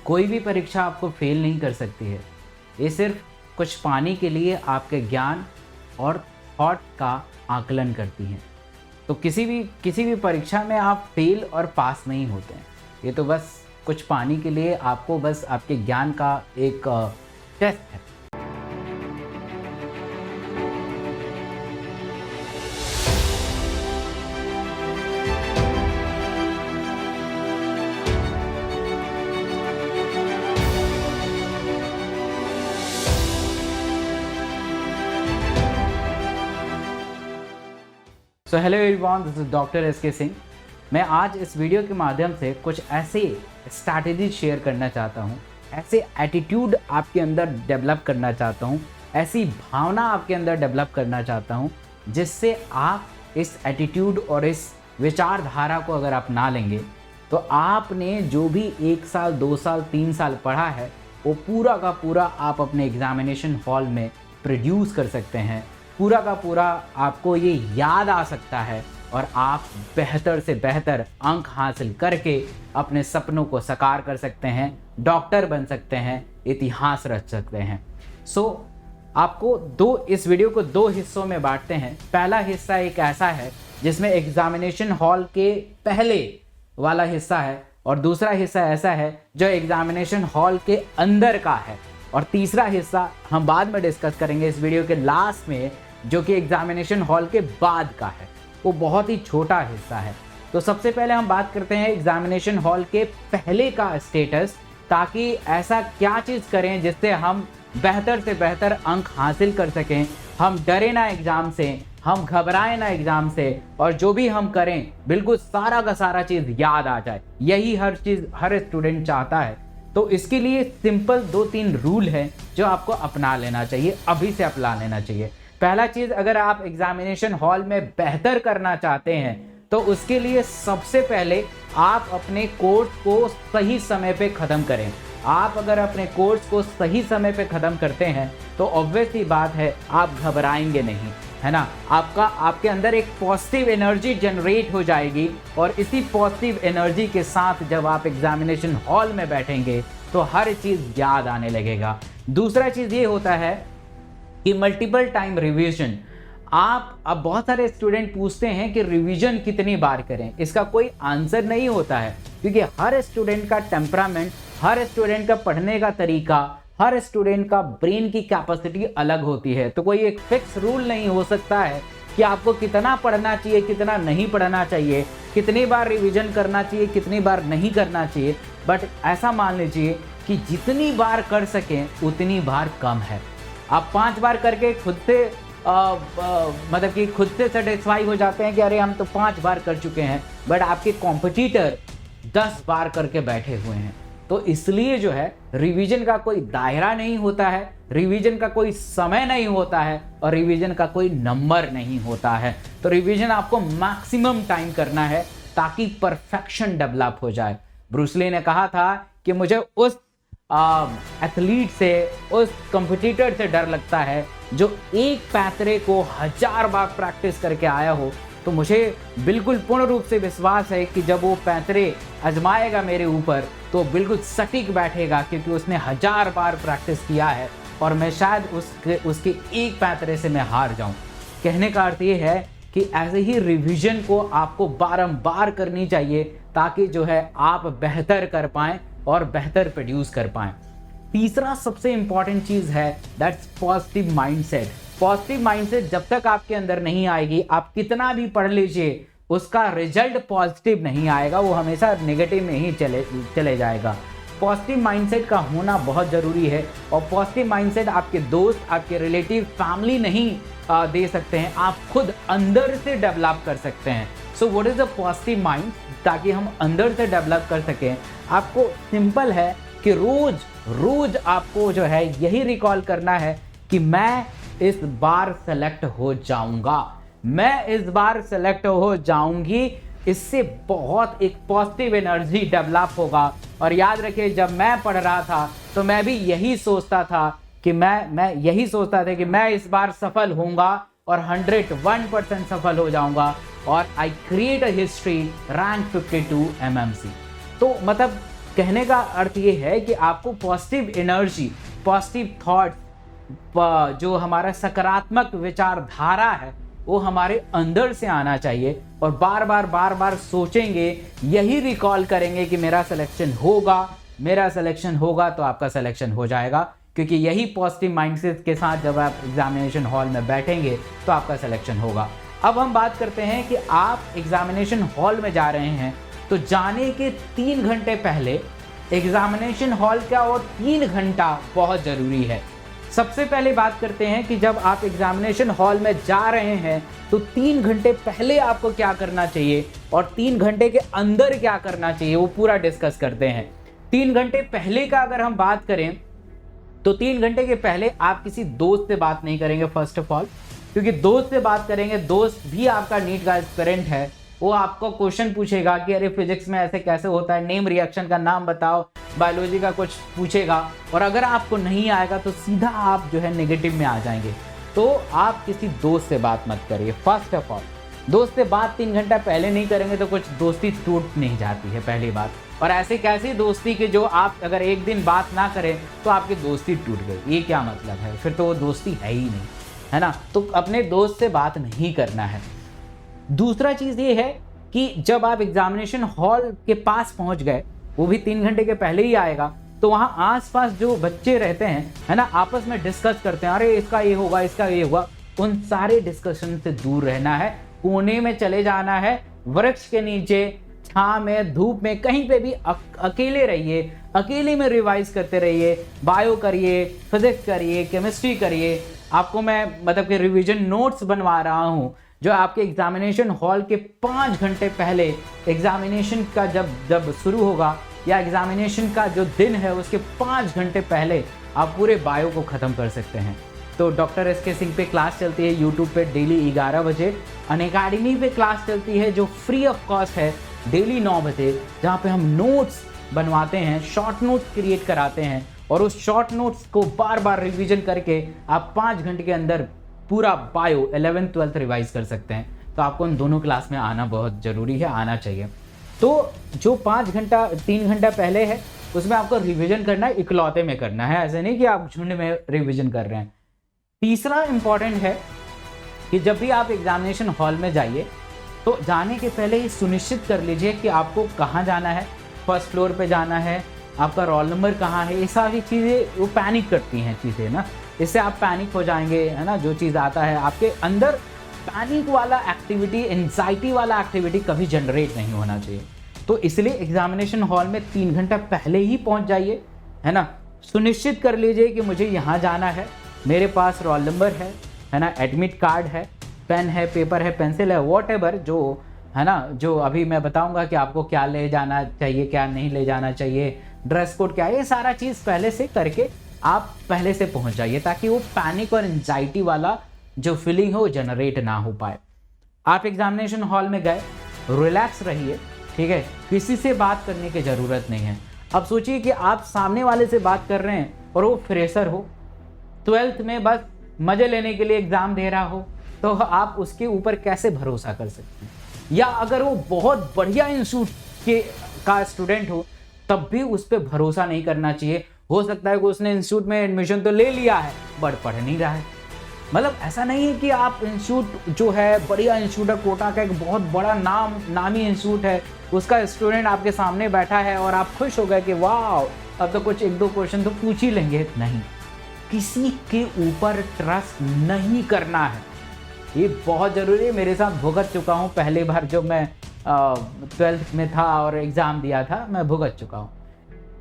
कोई भी परीक्षा आपको फेल नहीं कर सकती है। ये सिर्फ कुछ पाने के लिए आपके ज्ञान और थॉट का आकलन करती हैं। तो किसी भी परीक्षा में आप फेल और पास नहीं होते हैं। ये तो बस कुछ पाने के लिए आपको बस आपके ज्ञान का एक टेस्ट है। So hello everyone, this is doctor S K. Singh. मैं आज इस वीडियो के माध्यम से कुछ ऐसे स्ट्रैटेजी शेयर करना चाहता हूँ, ऐसे एटीट्यूड आपके अंदर डेवलप करना चाहता हूँ, ऐसी भावना आपके अंदर डेवलप करना चाहता हूँ जिससे आप इस एटीट्यूड और इस विचारधारा को अगर अपना लेंगे तो आपने जो भी 1 साल 2 साल 3 साल पढ़ा है वो पूरा का पूरा आप अपने एग्जामिनेशन हॉल में प्रोड्यूस कर सकते हैं। पूरा का पूरा आपको ये याद आ सकता है और आप बेहतर से बेहतर अंक हासिल करके अपने सपनों को साकार कर सकते हैं, डॉक्टर बन सकते हैं, इतिहास रच सकते हैं। आपको इस वीडियो को 2 हिस्सों में बांटते हैं। पहला हिस्सा एक ऐसा है जिसमें एग्जामिनेशन हॉल के पहले वाला हिस्सा है और दूसरा हिस्सा ऐसा है जो एग्जामिनेशन हॉल के अंदर का है और तीसरा हिस्सा हम बाद में डिस्कस करेंगे इस वीडियो के लास्ट में, जो कि एग्जामिनेशन हॉल के बाद का है। वो बहुत ही छोटा हिस्सा है। तो सबसे पहले हम बात करते हैं एग्जामिनेशन हॉल के पहले का स्टेटस, ताकि ऐसा क्या चीज़ करें जिससे हम बेहतर से बेहतर अंक हासिल कर सकें, हम डरे ना एग्ज़ाम से, हम घबराएं ना एग्ज़ाम से, और जो भी हम करें बिल्कुल सारा का सारा चीज़ याद आ जाए। यही हर चीज़ हर स्टूडेंट चाहता है। तो इसके लिए सिंपल 2-3 रूल है जो आपको अपना लेना चाहिए, अभी से अपना लेना चाहिए। पहला चीज़, अगर आप एग्जामिनेशन हॉल में बेहतर करना चाहते हैं तो उसके लिए सबसे पहले आप अपने कोर्स को सही समय पे ख़त्म करें। आप अगर अपने कोर्स को सही समय पे ख़त्म करते हैं तो ऑब्वियस ही बात है आप घबराएंगे नहीं, है ना। आपके अंदर एक पॉजिटिव एनर्जी जनरेट हो जाएगी और इसी पॉजिटिव एनर्जी के साथ जब आप एग्जामिनेशन हॉल में बैठेंगे तो हर चीज़ याद आने लगेगा। दूसरा चीज़ ये होता है कि मल्टीपल टाइम रिवीजन। अब बहुत सारे स्टूडेंट पूछते हैं कि रिवीजन कितनी बार करें। इसका कोई आंसर नहीं होता है, क्योंकि हर स्टूडेंट का टेम्परामेंट, हर स्टूडेंट का पढ़ने का तरीका, हर स्टूडेंट का ब्रेन की कैपेसिटी अलग होती है। तो कोई एक फिक्स रूल नहीं हो सकता है कि आपको कितना पढ़ना चाहिए, कितना नहीं पढ़ना चाहिए, कितनी बार रिवीजन करना चाहिए, कितनी बार नहीं करना चाहिए। बट ऐसा मान लीजिए कि जितनी बार कर सकें उतनी बार कम है। आप 5 बार करके खुद से मतलब कि खुद से सेटिस्फाई हो जाते हैं कि अरे हम तो 5 बार कर चुके हैं, बट आपके कॉम्पिटिटर 10 बार करके बैठे हुए हैं। तो इसलिए जो है रिवीजन का कोई दायरा नहीं होता है, रिवीजन का कोई समय नहीं होता है और रिवीजन का कोई नंबर नहीं होता है। तो रिवीजन आपको मैक्सिमम टाइम करना है ताकि परफेक्शन डेवलप हो जाए। ब्रूस ली ने कहा था कि मुझे उस एथलीट से, उस कॉम्पिटिटर से डर लगता है जो एक पैंतरे को 1000 बार प्रैक्टिस करके आया हो। तो मुझे बिल्कुल पूर्ण रूप से विश्वास है कि जब वो पैंतरे आजमाएगा मेरे ऊपर तो बिल्कुल सटीक बैठेगा, क्योंकि उसने 1000 बार प्रैक्टिस किया है और मैं शायद उसके एक पैंतरे से मैं हार जाऊं। कहने का अर्थ ये है कि ऐसे ही रिवीजन को आपको बारंबार करनी चाहिए ताकि जो है आप बेहतर कर पाएं और बेहतर प्रोड्यूस कर पाएं। तीसरा सबसे इंपॉर्टेंट चीज़ है that's positive mindset. Positive mindset जब तक आपके अंदर नहीं आएगी, आप कितना भी पढ़ लीजिए उसका रिजल्ट पॉजिटिव नहीं आएगा, वो हमेशा नेगेटिव में ही चले जाएगा। पॉजिटिव माइंडसेट का होना बहुत ज़रूरी है और पॉजिटिव माइंडसेट आपके दोस्त, आपके रिलेटिव, फैमिली नहीं दे सकते हैं, आप खुद अंदर से डेवलप कर सकते हैं। So what is a positive mind, ताकि हम अंदर से डेवलप कर सकें। आपको सिंपल है कि रोज आपको जो है यही रिकॉल करना है कि मैं इस बार सेलेक्ट हो जाऊंगा, मैं इस बार सेलेक्ट हो जाऊंगी। इससे बहुत एक पॉजिटिव एनर्जी डेवलप होगा। और याद रखिए, जब मैं पढ़ रहा था तो मैं भी यही सोचता था कि मैं यही सोचता था कि मैं इस बार सफल होऊंगा और 101% सफल हो जाऊंगा और I create a history rank 52 MMC। तो मतलब कहने का अर्थ ये है कि आपको पॉजिटिव एनर्जी, पॉजिटिव थॉट, जो हमारा सकारात्मक विचारधारा है वो हमारे अंदर से आना चाहिए, और बार बार सोचेंगे, यही रिकॉल करेंगे कि मेरा सिलेक्शन होगा, मेरा सिलेक्शन होगा, तो आपका सिलेक्शन हो जाएगा। क्योंकि यही पॉजिटिव माइंडसेट के साथ जब आप एग्जामिनेशन हॉल में बैठेंगे तो आपका सिलेक्शन होगा। अब हम बात करते हैं कि आप एग्जामिनेशन हॉल में जा रहे हैं, तो जाने के 3 घंटे पहले एग्जामिनेशन हॉल का और 3 घंटा बहुत ज़रूरी है। सबसे पहले बात करते हैं कि जब आप एग्जामिनेशन हॉल में जा रहे हैं तो 3 घंटे पहले आपको क्या करना चाहिए और 3 घंटे के अंदर क्या करना चाहिए, वो पूरा डिस्कस करते हैं। 3 घंटे पहले का अगर हम बात करें तो 3 घंटे के पहले आप किसी दोस्त से बात नहीं करेंगे फर्स्ट ऑफ ऑल, क्योंकि दोस्त से बात करेंगे, दोस्त भी आपका नीट का एस्पिरेंट है, वो आपको क्वेश्चन पूछेगा कि अरे फिजिक्स में ऐसे कैसे होता है, नेम रिएक्शन का नाम बताओ, बायोलॉजी का कुछ पूछेगा, और अगर आपको नहीं आएगा तो सीधा आप जो है नेगेटिव में आ जाएंगे। तो आप किसी दोस्त से बात मत करिए फर्स्ट ऑफ ऑल। दोस्त से बात 3 घंटा पहले नहीं करेंगे तो कुछ दोस्ती टूट नहीं जाती है, पहली बात। और ऐसे कैसी दोस्ती कि जो आप अगर एक दिन बात ना करें तो आपकी दोस्ती टूट गई, ये क्या मतलब है, फिर तो वो दोस्ती है ही नहीं, है ना। तो अपने दोस्त से बात नहीं करना है। दूसरा चीज़ ये है कि जब आप एग्जामिनेशन हॉल के पास पहुंच गए, वो भी 3 घंटे के पहले ही आएगा, तो वहाँ आसपास जो बच्चे रहते हैं, है ना, आपस में डिस्कस करते हैं, अरे इसका ये होगा, इसका ये होगा, उन सारे डिस्कशन से दूर रहना है, कोने में चले जाना है, वृक्ष के नीचे, छां में, धूप में, कहीं पे भी अकेले रहिए, अकेले में रिवाइज करते रहिए, बायो करिए, फिजिक्स करिए, केमिस्ट्री करिए। आपको मैं मतलब कि रिवीजन नोट्स बनवा रहा हूँ जो आपके एग्जामिनेशन हॉल के 5 घंटे पहले, एग्जामिनेशन का जब शुरू होगा या एग्जामिनेशन का जो दिन है उसके 5 घंटे पहले आप पूरे बायो को ख़त्म कर सकते हैं। तो डॉक्टर एस के सिंह पे क्लास चलती है यूट्यूब पे डेली 11 बजे, अनअकैडमी पे क्लास चलती है जो फ्री ऑफ कॉस्ट है डेली 9 बजे, जहाँ पे हम नोट्स बनवाते हैं, शॉर्ट नोट्स क्रिएट कराते हैं, और उस शॉर्ट नोट्स को बार बार रिवीजन करके आप 5 घंटे के अंदर पूरा बायो 11th 12th रिवाइज कर सकते हैं। तो आपको उन दोनों क्लास में आना बहुत ज़रूरी है, आना चाहिए। तो जो 3 घंटा पहले है उसमें आपको रिवीजन करना है, इकलौते में करना है, ऐसे नहीं कि आप झुंड में रिवीजन कर रहे हैं। तीसरा इंपॉर्टेंट है कि जब भी आप एग्जामिनेशन हॉल में जाइए तो जाने के पहले ही सुनिश्चित कर लीजिए कि आपको कहाँ जाना है, फर्स्ट फ्लोर पे जाना है, आपका रोल नंबर कहाँ है। ये सारी चीज़ें वो पैनिक करती हैं चीज़ें ना, इससे आप पैनिक हो जाएंगे, है ना। जो चीज़ आता है आपके अंदर, पैनिक वाला एक्टिविटी, एंजाइटी वाला एक्टिविटी कभी जनरेट नहीं होना चाहिए। तो इसलिए एग्जामिनेशन हॉल में 3 घंटा पहले ही पहुंच जाइए, है ना। सुनिश्चित कर लीजिए कि मुझे यहाँ जाना है, मेरे पास रोल नंबर है ना, एडमिट कार्ड है, पेन है, पेपर है, पेंसिल है, वॉटएवर जो है ना, जो अभी मैं बताऊंगा कि आपको क्या ले जाना चाहिए, क्या नहीं ले जाना चाहिए, ड्रेस कोड क्या है, ये सारा चीज़ पहले से करके आप पहले से पहुंच जाइए, ताकि वो पैनिक और एंजाइटी वाला जो फीलिंग हो जनरेट ना हो पाए। आप एग्जामिनेशन हॉल में गए, रिलैक्स रहिए, ठीक है, किसी से बात करने की ज़रूरत नहीं है। अब सोचिए कि आप सामने वाले से बात कर रहे हैं और वो फ्रेशर हो, 12th में बस मज़े लेने के लिए एग्ज़ाम दे रहा हो, तो आप उसके ऊपर कैसे भरोसा कर सकते हैं। या अगर वो बहुत बढ़िया इंस्टीट्यूट का स्टूडेंट हो तब भी उस पर भरोसा नहीं करना चाहिए। हो सकता है कि उसने इंस्टीट्यूट में एडमिशन तो ले लिया है बट पढ़ नहीं रहा है। मतलब ऐसा नहीं है कि आप इंस्टीट्यूट जो है बढ़िया इंस्टीट्यूट है, कोटा का एक बहुत बड़ा नामी इंस्टीट्यूट है, उसका स्टूडेंट आपके सामने बैठा है और आप खुश हो गए कि वाह अब तो कुछ 1-2 क्वेश्चन तो पूछ ही लेंगे। नहीं, किसी के ऊपर ट्रस्ट नहीं करना है, ये बहुत ज़रूरी है। मेरे साथ भुगत चुका हूँ, पहली बार जब मैं 12th में था और एग्ज़ाम दिया था, मैं भुगत चुका हूँ।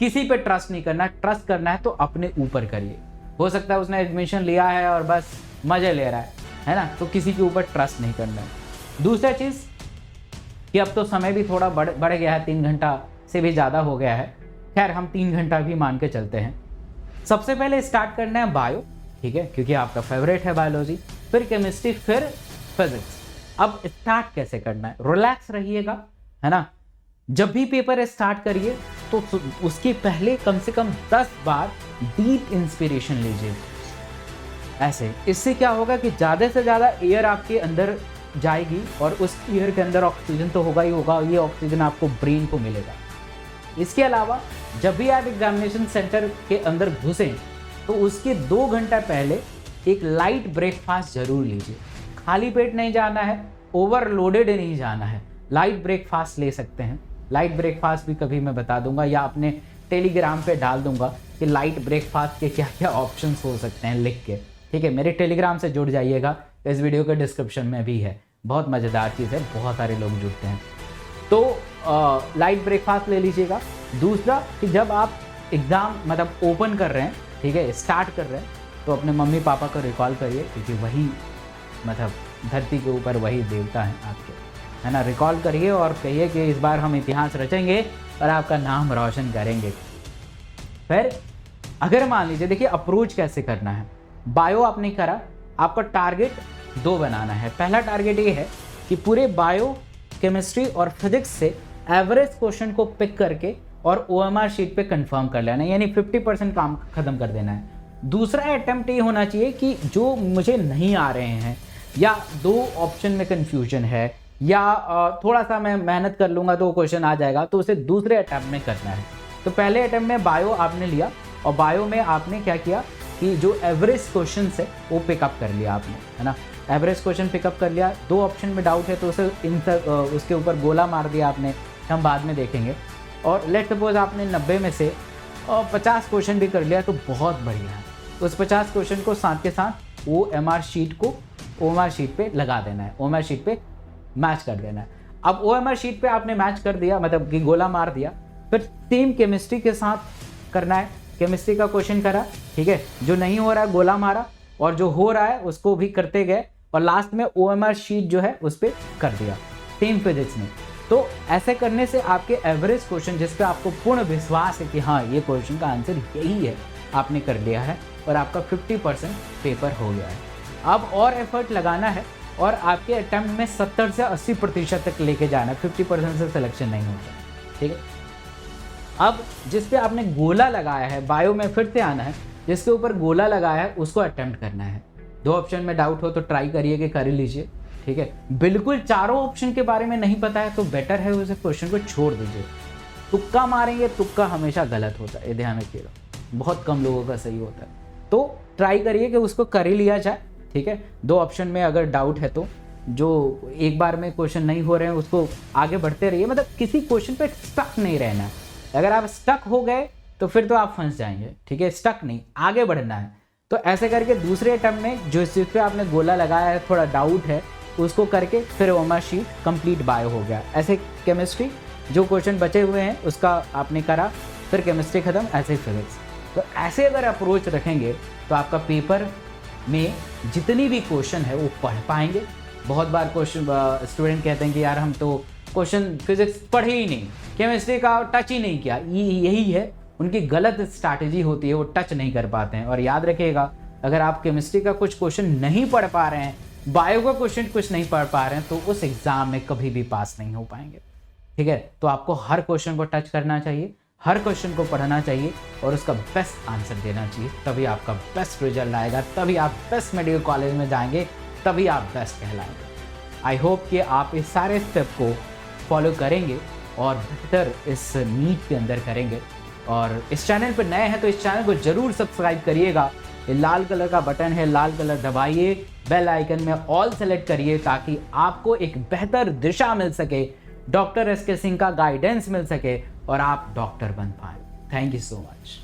किसी पे ट्रस्ट नहीं करना, ट्रस्ट करना है तो अपने ऊपर करिए। हो सकता है उसने एडमिशन लिया है और बस मज़े ले रहा है ना, तो किसी के ऊपर ट्रस्ट नहीं करना है। दूसरा चीज़ कि अब तो समय भी थोड़ा बढ़ गया है, 3 घंटा से भी ज़्यादा हो गया है, खैर हम 3 घंटा भी मान के चलते हैं। सबसे पहले स्टार्ट करना है बायो, ठीक है, क्योंकि आपका फेवरेट है बायोलॉजी, फिर केमिस्ट्री, फिर फिजिक्स। अब स्टार्ट कैसे करना है, रिलैक्स रहिएगा, है ना। जब भी पेपर स्टार्ट करिए तो उसके पहले कम से कम 10 बार डीप इंस्पिरेशन लीजिए ऐसे। इससे क्या होगा कि ज़्यादा से ज़्यादा एयर आपके अंदर जाएगी और उस एयर के अंदर ऑक्सीजन तो होगा ही होगा, ये ऑक्सीजन आपको ब्रेन को मिलेगा। इसके अलावा जब भी आप एग्जामिनेशन सेंटर के अंदर घुसें तो उसके 2 घंटा पहले एक लाइट ब्रेकफास्ट जरूर लीजिए। खाली पेट नहीं जाना है, ओवरलोडेड नहीं जाना है, लाइट ब्रेकफास्ट ले सकते हैं। लाइट ब्रेकफास्ट भी कभी मैं बता दूंगा या अपने टेलीग्राम पे डाल दूंगा कि लाइट ब्रेकफास्ट के क्या क्या ऑप्शंस हो सकते हैं लिख के, ठीक है। मेरे टेलीग्राम से जुड़ जाइएगा, इस वीडियो के डिस्क्रिप्शन में भी है, बहुत मज़ेदार चीज़ है, बहुत सारे लोग जुड़ते हैं। तो लाइट ब्रेकफास्ट ले लीजिएगा। दूसरा कि जब आप एग्ज़ाम मतलब ओपन कर रहे हैं, ठीक है, स्टार्ट कर रहे हैं, तो अपने मम्मी पापा को रिकॉल करिए, क्योंकि वही मतलब धरती के ऊपर वही देवता हैं आपके, है ना। रिकॉल करिए और कहिए कि इस बार हम इतिहास रचेंगे और आपका नाम रोशन करेंगे। फिर अगर मान लीजिए, देखिए अप्रोच कैसे करना है। बायो आपने करा, आपका टारगेट 2 बनाना है। पहला टारगेट ये है कि पूरे बायो, केमिस्ट्री और फिजिक्स से एवरेज क्वेश्चन को पिक करके और OMR शीट पे कंफर्म कर लेना है, यानी 50% काम खत्म कर देना है। दूसरा अटेम्प्ट ये होना चाहिए कि जो मुझे नहीं आ रहे हैं या 2 ऑप्शन में कंफ्यूजन है या थोड़ा सा मैं मेहनत कर लूँगा तो क्वेश्चन आ जाएगा, तो उसे दूसरे अटेम्प्ट में करना है। तो पहले अटेम्प्ट में बायो आपने लिया और बायो में आपने क्या किया कि जो एवरेज क्वेश्चन है वो पिकअप कर लिया आपने, है ना। एवरेज क्वेश्चन पिकअप कर लिया, 2 ऑप्शन में डाउट है तो उसे उसके ऊपर गोला मार दिया आपने, हम बाद में देखेंगे। और लेट सपोज आपने 90 में से 50 क्वेश्चन भी कर लिया तो बहुत बढ़िया है। उस 50 क्वेश्चन को साथ के साथ OMR शीट पे लगा देना है, OMR शीट पे मैच कर देना है। अब OMR शीट पे आपने मैच कर दिया, मतलब कि गोला मार दिया, फिर सेम केमिस्ट्री के साथ करना है। केमिस्ट्री का क्वेश्चन करा, ठीक है, जो नहीं हो रहा है गोला मारा और जो हो रहा है उसको भी करते गए और लास्ट में OMR शीट जो है उस पर कर दिया। सेम फिजिक्स में तो ऐसे करने से आपके एवरेज क्वेश्चन, जिस पे आपको पूर्ण विश्वास है कि हाँ ये क्वेश्चन का आंसर यही है, आपने कर लिया है और आपका 50% पेपर हो गया है। अब और एफर्ट लगाना है और आपके अटेम्प्ट में 70 से 80% तक लेके जाना है, 50% से सिलेक्शन नहीं होता, ठीक है। अब जिस पे आपने गोला लगाया है, बायो में फिर से आना है, जिसके ऊपर गोला लगाया है उसको अटेम्प्ट करना है। 2 ऑप्शन में डाउट हो तो ट्राई करिए कि कर लीजिए, ठीक है। बिल्कुल चारों ऑप्शन के बारे में नहीं पता है तो बेटर है उस क्वेश्चन को छोड़ दीजिए। तुक्का मारेंगे, तुक्का हमेशा गलत होता है, ये ध्यान रखिएगा, बहुत कम लोगों का सही होता है। तो ट्राई करिए कि उसको कर ही लिया जाए, ठीक है। 2 ऑप्शन में अगर डाउट है तो जो एक बार में क्वेश्चन नहीं हो रहे हैं उसको आगे बढ़ते रहिए, मतलब किसी क्वेश्चन पे स्टक नहीं रहना है। अगर आप स्टक हो गए तो फिर तो आप फंस जाएंगे, ठीक है। स्टक नहीं, आगे बढ़ना है। तो ऐसे करके दूसरे अटेम्प्ट में जो चीज़ पे आपने गोला लगाया है, थोड़ा डाउट है, उसको करके फिर OMR शीट कंप्लीट बायो हो गया। ऐसे केमिस्ट्री जो क्वेश्चन बचे हुए हैं उसका आपने करा, फिर केमिस्ट्री खत्म, ऐसे फिजिक्स। तो ऐसे अगर अप्रोच रखेंगे तो आपका पेपर में जितनी भी क्वेश्चन है वो पढ़ पाएंगे। बहुत बार क्वेश्चन स्टूडेंट कहते हैं कि यार हम तो क्वेश्चन फिजिक्स पढ़े ही नहीं, केमिस्ट्री का टच ही नहीं किया। यही है उनकी गलत स्ट्रैटेजी होती है, वो टच नहीं कर पाते हैं। और याद रखिएगा, अगर आप केमिस्ट्री का कुछ क्वेश्चन नहीं पढ़ पा रहे हैं, बायो का क्वेश्चन कुछ नहीं पढ़ पा रहे हैं, तो उस एग्जाम में कभी भी पास नहीं हो पाएंगे, ठीक है। तो आपको हर क्वेश्चन को टच करना चाहिए, हर क्वेश्चन को पढ़ना चाहिए और उसका बेस्ट आंसर देना चाहिए, तभी आपका बेस्ट रिजल्ट आएगा, तभी आप बेस्ट मेडिकल कॉलेज में जाएंगे, तभी आप बेस्ट कहलाएंगे। आई होप कि आप इस सारे स्टेप को फॉलो करेंगे और बेहतर इस नीट के अंदर करेंगे। और इस चैनल पर नए हैं तो इस चैनल को जरूर सब्सक्राइब करिएगा। ये लाल कलर का बटन है, लाल कलर दबाइए, बेल आइकन में ऑल सेलेक्ट करिए ताकि आपको एक बेहतर दिशा मिल सके, डॉक्टर SK सिंह का गाइडेंस मिल सके और आप डॉक्टर बन पाएं। Thank you so much.